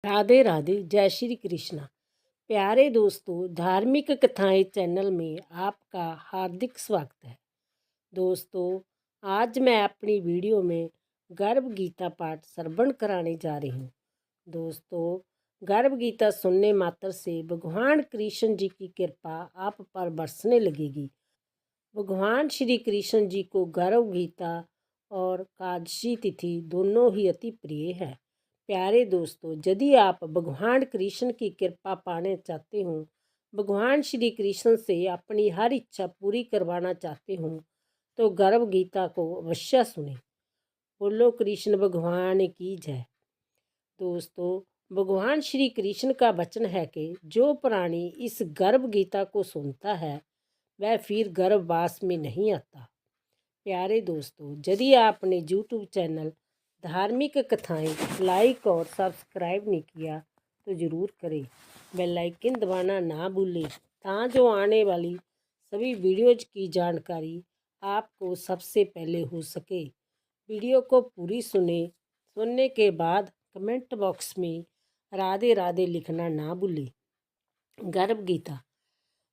राधे राधे, जय श्री कृष्णा। प्यारे दोस्तों, धार्मिक कथाएं चैनल में आपका हार्दिक स्वागत है। दोस्तों, आज मैं अपनी वीडियो में गर्भ गीता पाठ श्रवण कराने जा रही हूँ। दोस्तों, गर्भ गीता सुनने मात्र से भगवान कृष्ण जी की कृपा आप पर बरसने लगेगी। भगवान श्री कृष्ण जी को गर्भ गीता और एकादशी तिथि दोनों ही अति प्रिय है। प्यारे दोस्तों, यदि आप भगवान कृष्ण की कृपा पाने चाहते हो, भगवान श्री कृष्ण से अपनी हर इच्छा पूरी करवाना चाहते हो, तो गर्भ गीता को अवश्य सुने। बोलो कृष्ण भगवान की जय। दोस्तों, भगवान श्री कृष्ण का वचन है कि जो प्राणी इस गर्भ गीता को सुनता है वह फिर गर्भवास में नहीं आता। प्यारे दोस्तों, यदि आपने यूट्यूब चैनल धार्मिक कथाएं लाइक और सब्सक्राइब नहीं किया तो ज़रूर करें। बेल आइकन दबाना ना भूलें ताकि आने वाली सभी वीडियोज की जानकारी आपको सबसे पहले हो सके। वीडियो को पूरी सुनने के बाद कमेंट बॉक्स में राधे राधे लिखना ना भूलें। गर्भ गीता।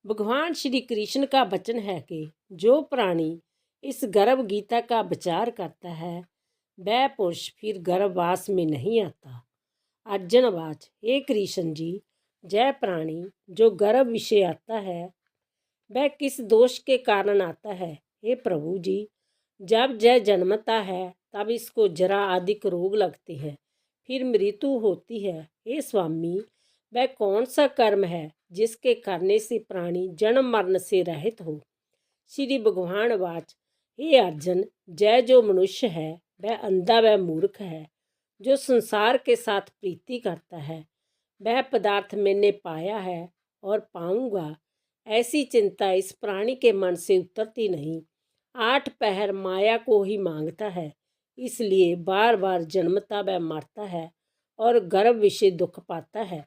भगवान श्री कृष्ण का वचन है कि जो प्राणी इस गर्भ गीता का विचार करता है वह पुरुष फिर गर्भवास में नहीं आता। अर्जुनवाच, हे कृष्ण जी, जय प्राणी जो गर्भ विषय आता है वह किस दोष के कारण आता है? हे प्रभु जी, जब जय जन्मता है तब इसको जरा अधिक रोग लगते हैं, फिर मृत्यु होती है। हे स्वामी, वह कौन सा कर्म है जिसके करने से प्राणी जन्म मरण से रहित हो? श्री भगवान वाच, हे अर्जुन, जय जो मनुष्य है वह अंधा व मूर्ख है, जो संसार के साथ प्रीति करता है। वह पदार्थ मैंने पाया है और पाऊंगा, ऐसी चिंता इस प्राणी के मन से उतरती नहीं। 8 पहर माया को ही मांगता है, इसलिए बार बार जन्मता व मरता है और गर्भ विषय दुख पाता है।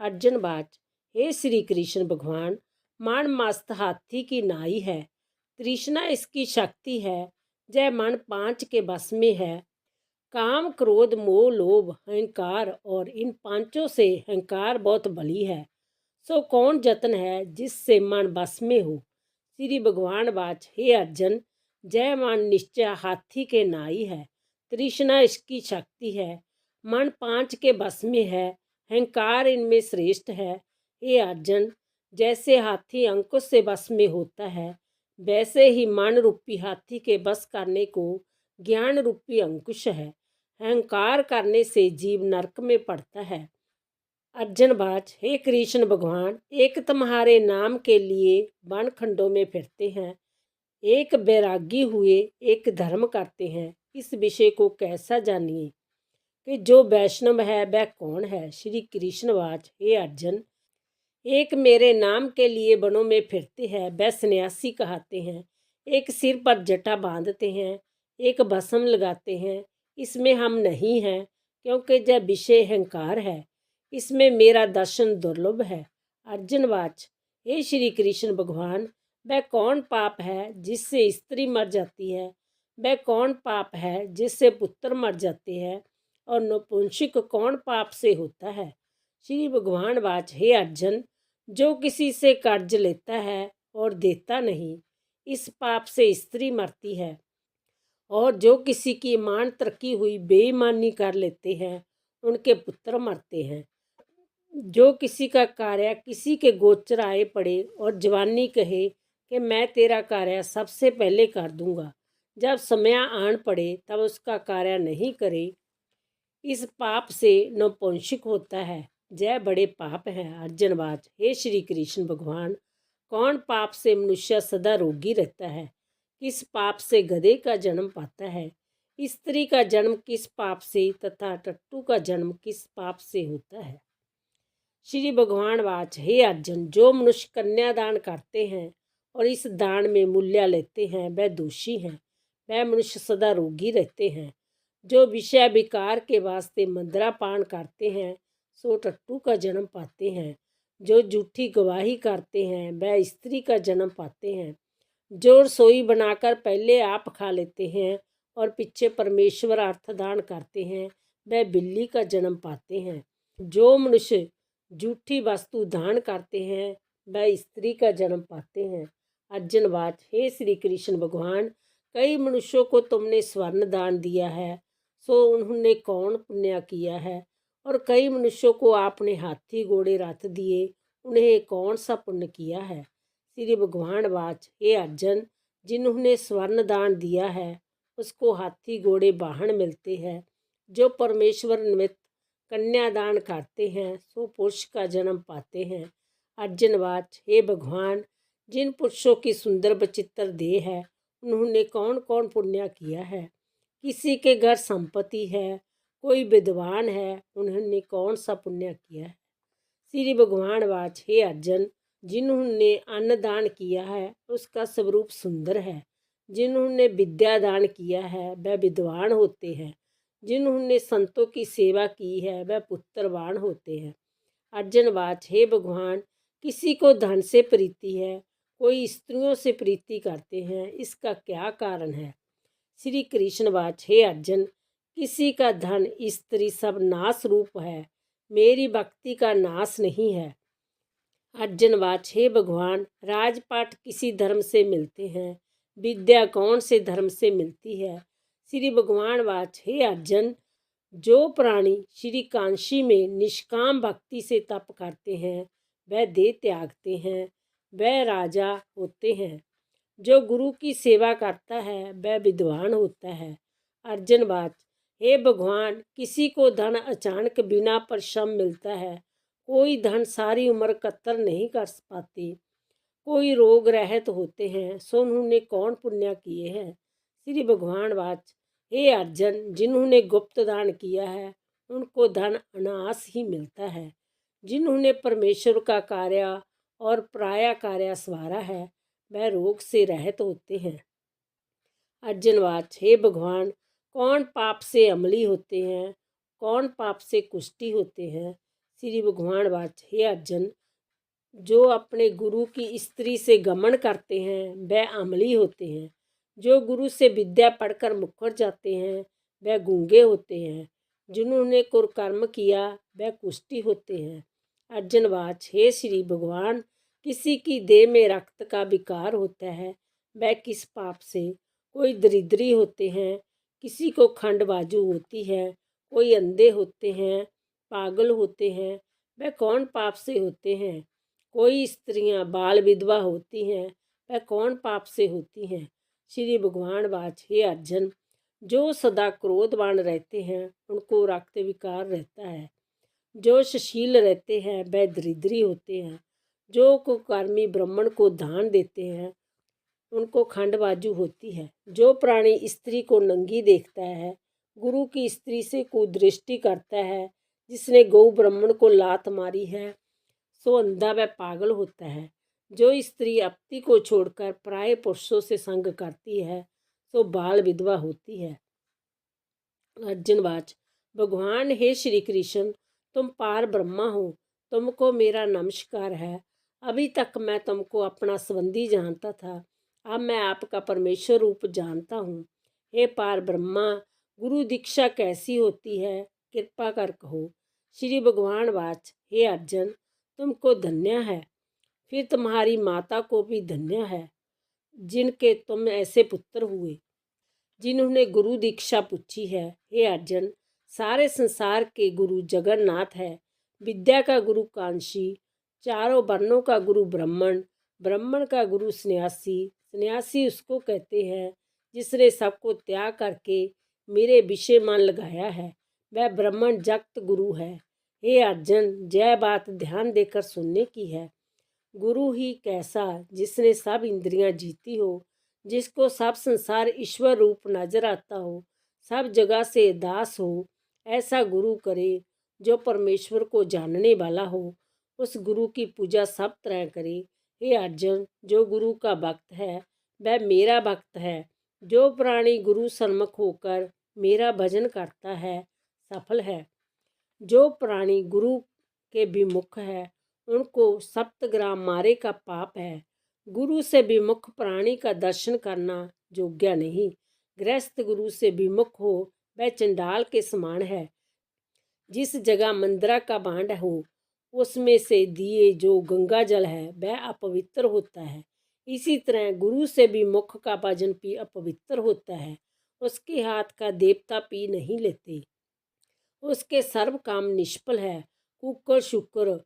अर्जुन बाच, हे श्री कृष्ण भगवान, मन मस्त हाथी की नाई है, तृष्णा इसकी शक्ति है, जय मन 5 के बस में है। काम क्रोध मोह लोभ अहंकार, और इन पांचों से अहंकार बहुत बली है। सो कौन जतन है जिससे मन बस में हो? श्री भगवान वाच, हे अर्जुन, जय मन निश्चय हाथी के नाई है, तृष्णा इसकी शक्ति है, मन 5 के बस में है, अहंकार इनमें श्रेष्ठ है। हे अर्जुन, जैसे हाथी अंकुश से बस में होता है वैसे ही मन रूपी हाथी के बस करने को ज्ञान रूपी अंकुश है। अहंकार करने से जीव नरक में पड़ता है। अर्जुन बाच, हे कृष्ण भगवान, एक तुम्हारे नाम के लिए वन खंडों में फिरते हैं, एक बैरागी हुए एक धर्म करते हैं, इस विषय को कैसा जानिए कि जो वैष्णव है वह कौन है? श्री कृष्ण वाच, हे अर्जुन, एक मेरे नाम के लिए वनों में फिरते हैं वह सन्यासी कहते हैं, एक सिर पर जटा बांधते हैं, एक भस्म लगाते हैं, इसमें हम नहीं हैं, क्योंकि जब विषय अहंकार है, इसमें मेरा दर्शन दुर्लभ है। अर्जुन वाच, हे श्री कृष्ण भगवान, वह कौन पाप है जिससे स्त्री मर जाती है? वह कौन पाप है जिससे पुत्र मर जाते हैं? और नपुंसक कौन पाप से होता है? श्री भगवान वाच, हे अर्जुन, जो किसी से कर्ज लेता है और देता नहीं, इस पाप से स्त्री मरती है। और जो किसी की ईमानत रखी हुई बेईमानी कर लेते हैं उनके पुत्र मरते हैं। जो किसी का कार्य किसी के गोचर आए पड़े और जवानी कहे कि मैं तेरा कार्य सबसे पहले कर दूंगा, जब समय आन पड़े तब उसका कार्य नहीं करे, इस पाप से नपुंसक होता है। जय बड़े पाप हैं। अर्जुनवाच, हे श्री कृष्ण भगवान, कौन पाप से मनुष्य सदा रोगी रहता है? किस पाप से गधे का जन्म पाता है? स्त्री का जन्म किस पाप से तथा टट्टू का जन्म किस पाप से होता है? श्री भगवान वाच, हे अर्जुन, जो मनुष्य कन्यादान करते हैं और इस दान में मूल्य लेते हैं वह दोषी हैं, वह मनुष्य सदा रोगी रहते हैं। जो विषय विकार के वास्ते मदिरा पान करते हैं सो टट्टू का जन्म पाते हैं। जो झूठी गवाही करते हैं वह स्त्री का जन्म पाते हैं। जो रसोई बनाकर पहले आप खा लेते हैं और पीछे परमेश्वर अर्थदान करते हैं वह बिल्ली का जन्म पाते हैं। जो मनुष्य झूठी वस्तु दान करते हैं वह स्त्री का जन्म पाते हैं। अर्जुनवाच, हे श्री कृष्ण भगवान, कई मनुष्यों को तुमने स्वर्ण दान दिया है, सो उन्होंने कौन पुण्य किया है? और कई मनुष्यों को आपने हाथी घोड़े रथ दिए, उन्हें कौन सा पुण्य किया है? श्री भगवान वाच, हे अर्जुन, जिन्होंने स्वर्ण दान दिया है उसको हाथी घोड़े वाहन मिलते हैं। जो परमेश्वर निमित्त कन्यादान करते हैं सो पुरुष का जन्म पाते हैं। अर्जुनवाच, हे भगवान, जिन पुरुषों की सुंदर बचित्र देह है उन्होंने कौन कौन पुण्य किया है? किसी के घर संपत्ति है, कोई विद्वान है, उन्होंने कौन सा पुण्य किया है? श्री भगवान वाच, हे अर्जुन, जिन्होंने अन्न दान किया है उसका स्वरूप सुंदर है। जिन्होंने विद्या दान किया है वह विद्वान होते हैं। जिन्होंने संतों की सेवा की है वह पुत्रवान होते हैं। अर्जुनवाच, हे भगवान, किसी को धन से प्रीति है, कोई स्त्रियों से प्रीति करते हैं, इसका क्या कारण है? श्री कृष्णवाच, हे अर्जुन, किसी का धन स्त्री सब नाश रूप है, मेरी भक्ति का नाश नहीं है। अर्जुनवाच, हे भगवान, राजपाट किसी धर्म से मिलते हैं, विद्या कौन से धर्म से मिलती है? श्री भगवान वाच, हे अर्जुन, जो प्राणी श्री कांशी में निष्काम भक्ति से तप करते हैं वह देह त्यागते हैं, वह राजा होते हैं। जो गुरु की सेवा करता है वह विद्वान होता है। अर्जुनवाच, हे भगवान, किसी को धन अचानक बिना परिश्रम मिलता है, कोई धन सारी उम्र कतर नहीं कर पाते, कोई रोग रहित होते हैं, सो उन्होंने कौन पुण्य किए हैं? श्री भगवान वाच, हे अर्जुन, जिन्होंने गुप्त दान किया है उनको धन अनायास ही मिलता है। जिन्होंने परमेश्वर का कार्य और पराया कार्य सवारा है वह रोग से रहित होते हैं। अर्जुनवाच, हे भगवान, कौन पाप से अमली होते हैं, कौन पाप से कुष्ठी होते हैं? श्री भगवान वाच, हे अर्जुन, जो अपने गुरु की स्त्री से गमन करते हैं वह अमली होते हैं। जो गुरु से विद्या पढ़कर मुकर जाते हैं वह गूंगे होते हैं। जिन्होंने कुकर्म किया वह कुष्ठी होते हैं। अर्जुनवाच, हे श्री भगवान, किसी की देह में रक्त का विकार होता है वह किस पाप से? कोई दरिद्री होते हैं, किसी को खंडबाजू होती है, कोई अंधे होते हैं, पागल होते हैं, वह कौन पाप से होते हैं? कोई स्त्रियां बाल विधवा होती हैं, वह कौन पाप से होती हैं? श्री भगवान वाच, हे अर्जुन, जो सदा क्रोधवान रहते हैं उनको रक्त विकार रहता है। जो सुशील रहते हैं वह दरिद्री होते हैं। जो कुकर्मी ब्राह्मण को दान देते हैं उनको खंडबाजू होती है। जो प्राणी स्त्री को नंगी देखता है, गुरु की स्त्री से कुदृष्टि करता है, जिसने गौ ब्राह्मण को लात मारी है सो अंधा व पागल होता है। जो स्त्री अपती को छोड़कर पराये पुरुषों से संग करती है सो बाल विधवा होती है। अर्जुनवाच, भगवान, हे श्री कृष्ण, तुम पार ब्रह्मा हो, तुमको मेरा नमस्कार है। अभी तक मैं तुमको अपना संबंधी जानता था, अब मैं आपका परमेश्वर रूप जानता हूँ। हे पार ब्रह्मा, गुरु दीक्षा कैसी होती है, कृपा कर कहो। श्री भगवान वाच, हे अर्जुन, तुमको धन्य है, फिर तुम्हारी माता को भी धन्य है, जिनके तुम ऐसे पुत्र हुए, जिन्होंने गुरु दीक्षा पूछी है। हे अर्जुन, सारे संसार के गुरु जगन्नाथ है। विद्या का गुरु कांशी, चारों वर्णों का गुरु ब्राह्मण, ब्राह्मण का गुरु सन्यासी, सन्यासी उसको कहते हैं जिसने सबको त्याग करके मेरे विषय मन लगाया है, वह ब्राह्मण जगत गुरु है। हे अर्जुन, यह बात ध्यान देकर सुनने की है। गुरु ही कैसा, जिसने सब इंद्रियां जीती हो, जिसको सब संसार ईश्वर रूप नजर आता हो, सब जगह से दास हो, ऐसा गुरु करे जो परमेश्वर को जानने वाला हो। उस गुरु की पूजा सब तरह करे। हे अर्जुन, जो गुरु का भक्त है वह मेरा भक्त है। जो प्राणी गुरु सन्मुख होकर मेरा भजन करता है सफल है। जो प्राणी गुरु के विमुख है उनको 7 ग्राम मारे का पाप है। गुरु से विमुख प्राणी का दर्शन करना योग्य नहीं। गृहस्थ गुरु से विमुख हो वह चंडाल के समान है। जिस जगह मंदिरा का भांड हो उसमें से दिए जो गंगा जल है वह अपवित्र होता है। इसी तरह गुरु से भी मुख का भजन पी अपवित्र होता है। उसके हाथ का देवता पी नहीं लेते, उसके सर्व काम निष्फल है। कुकर शुक्र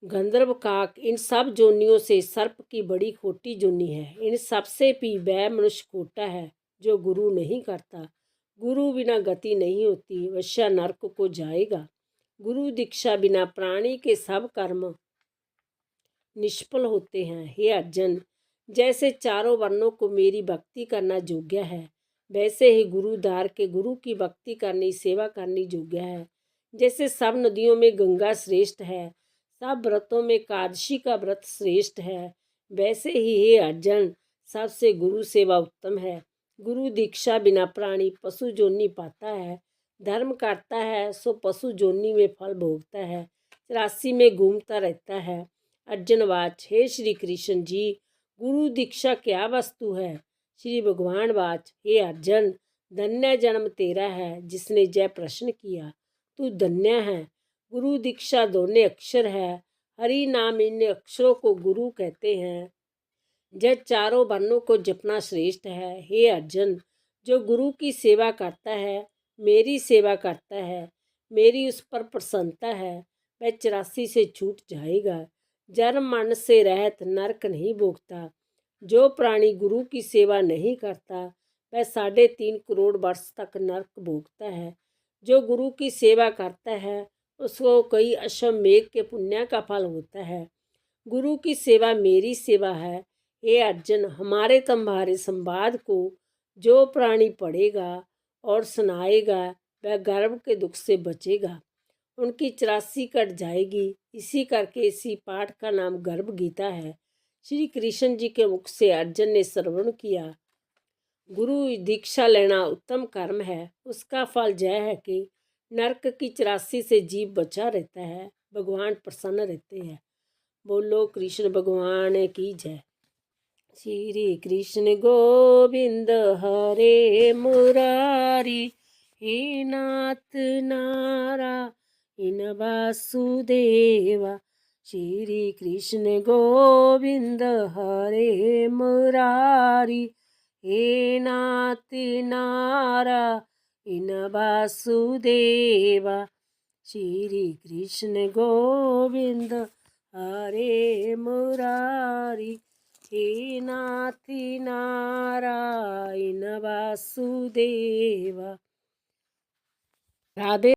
गंधर्व काक इन सब जोनियों से सर्प की बड़ी खोटी जोनी है। इन सब से भी वह मनुष्य खोटा है जो गुरु नहीं करता। गुरु बिना गति नहीं होती, वश्य नरक को जाएगा। गुरु दीक्षा बिना प्राणी के सब कर्म निष्फल होते हैं। हे अर्जुन, जैसे चारों वर्णों को मेरी भक्ति करना योग्य है, वैसे ही गुरुदार के गुरु की भक्ति करनी सेवा करनी योग्य है। जैसे सब नदियों में गंगा श्रेष्ठ है, सब व्रतों में एकादशी का व्रत श्रेष्ठ है, वैसे ही हे अर्जुन सबसे गुरु सेवा उत्तम है। गुरु दीक्षा बिना प्राणी पशु जोनी पाता है, धर्म करता है सो पशु जोनी में फल भोगता है, 84 में घूमता रहता है। अर्जुनवाच, हे श्री कृष्ण जी, गुरु दीक्षा क्या वस्तु है? श्री भगवान वाच, हे अर्जुन, धन्य जन्म तेरा है जिसने जय प्रश्न किया, तू धन्य है। गुरु दीक्षा दोनों अक्षर है, हरि नाम इन अक्षरों को गुरु कहते हैं। जय चारों वर्णों को जपना श्रेष्ठ है। हे अर्जुन, जो गुरु की सेवा करता है, मेरी सेवा करता है, मेरी उस पर प्रसन्नता है, वह 84 से छूट जाएगा, जन्म मरण से रहित नरक नहीं भोगता। जो प्राणी गुरु की सेवा नहीं करता वह 3.5 करोड़ वर्ष तक नरक भोगता है। जो गुरु की सेवा करता है उसको कई अश्वमेध के पुण्य का फल होता है। गुरु की सेवा मेरी सेवा है। हे अर्जुन, हमारे तुम्हारे संवाद को जो प्राणी पढ़ेगा और सुनाएगा वह गर्भ के दुख से बचेगा, उनकी 84 कट जाएगी। इसी करके इसी पाठ का नाम गर्भ गीता है। श्री कृष्ण जी के मुख से अर्जुन ने श्रवण किया, गुरु दीक्षा लेना उत्तम कर्म है। उसका फल यह है कि नरक की 84 से जीव बचा रहता है, भगवान प्रसन्न रहते हैं। बोलो कृष्ण भगवान की जय। श्री कृष्ण गोविंद हरे मुरारी, हे नाथ नारायण वासुदेवा। श्री कृष्ण गोविंद हरे मुरारी, हे नाथ नारायण वासुदेवा। श्री कृष्ण गोविंद हरे मुरारी, हे नाथ नारायण वासुदेवा। राधे।